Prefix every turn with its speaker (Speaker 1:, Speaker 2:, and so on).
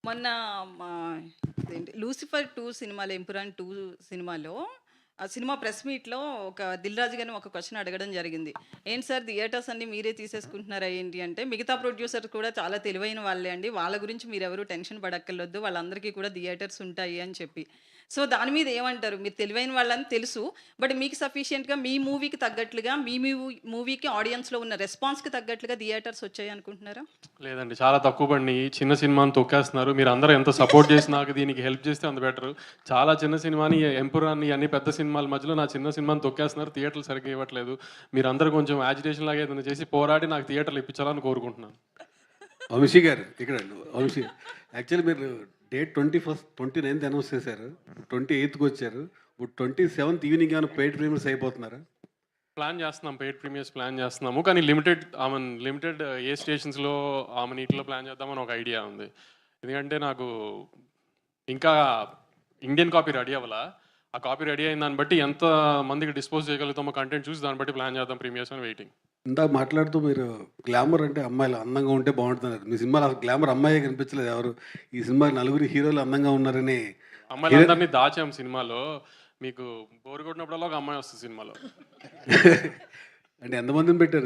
Speaker 1: మొన్న మా ఇదేంటి 'లూసిఫర్ 2' సినిమాలో 'ఎంపురాన్ 2' సినిమాలో ఆ సినిమా ప్రెస్ మీట్‌లో ఒక 'దిల్ రాజు' గారిని ఒక క్వెషన్ అడగడం జరిగింది. "ఏంటి సార్ థియేటర్స్ అన్నీ మీరే తీసేసుకుంటున్నారా ఏంటి?" అంటే, "మిగతా ప్రొడ్యూసర్స్ కూడా చాలా తెలివైన వాళ్ళే అండి. వాళ్ళ గురించి మీరెవరు టెన్షన్ పడక్కర్లొద్దు. వాళ్ళందరికీ కూడా థియేటర్స్ ఉంటాయి" అని చెప్పి. సో, దాని మీద ఏమంటారు? మీరు తెలివైన వాళ్ళని తెలుసు. బట్ మీకు సఫిషియెంట్‌గా మీ మూవీకి తగ్గట్లుగా మీ మూవీకి ఆడియన్స్‌లో ఉన్న రెస్పాన్స్‌కి తగ్గట్లుగా థియేటర్స్ వచ్చాయనుకుంటున్నారా?
Speaker 2: లేదండి. చాలా తక్కువ పడినియి. చిన్న సినిమాని తొక్కేస్తున్నారు. మీరందరూ ఎంత సపోర్ట్ చేసి నాకు దీనికి హెల్ప్ చేస్తే అంత బెటరు. చాలా చిన్న సినిమాని 'ఎంపురాన్' ఇయన్నీ పెద్ద సినిమాల మధ్యలో నా చిన్న సినిమాని తొక్కేస్తున్నారు. థియేటర్లు సరిగ్గా ఇవ్వట్లేదు. మీరందరూ కొంచెం యాజిటేషన్ లాగా ఏదైనా చేసి పోరాడి నాకు థియేటర్లు ఇప్పించాలని కోరుకుంటున్నాను.
Speaker 3: వంశీ గారు ఇక్కడ వంశీ యాక్చువల్లీ మీరు డేట్ 29th అనౌన్స్ చేశారు. 28కి వచ్చారు. ఇప్పుడు 27th ఈవినింగ్ ఏమైనా పెయిడ్ ప్రీమియర్స్ అయిపోతున్నారా?
Speaker 2: ప్లాన్ చేస్తున్నాం. పెయిడ్ ప్రీమియర్స్ ప్లాన్ చేస్తున్నాము. కానీ లిమిటెడ్ ఏ స్టేషన్స్‌లో ఈటిల్లో ప్లాన్ చేద్దామని ఒక ఐడియా ఉంది. ఎందుకంటే నాకు ఇంకా ఇండియన్ కాపీ రెడీ అవ్వలా. ఆ కాపీ రెడీ అయిన దాన్ని బట్టి ఎంత మందికి డిస్పోజ్ చేయగలుగుతామో కంటెంట్ చూసి దాన్ని బట్టి ప్లాన్ చేద్దాం ప్రీమియర్స్ అని వెయిటింగ్.
Speaker 3: ఇందాక మాట్లాడుతూ మీరు గ్లామర్ అంటే అమ్మాయిలు అందంగా ఉంటే బాగుంటున్నారు. మీ సినిమాలో గ్లామర్ అమ్మాయే కనిపించలేదు ఎవరు. ఈ సినిమా నలుగురు హీరోలు అందంగా ఉన్నారని
Speaker 2: అమ్మాయిలందరినీ దాచాం సినిమాలో. మీకు బోర్ కొట్టినప్పుడల్లా ఒక అమ్మాయి వస్తుంది సినిమాలో.
Speaker 3: అంటే ఎంతమందిని పెట్టారు?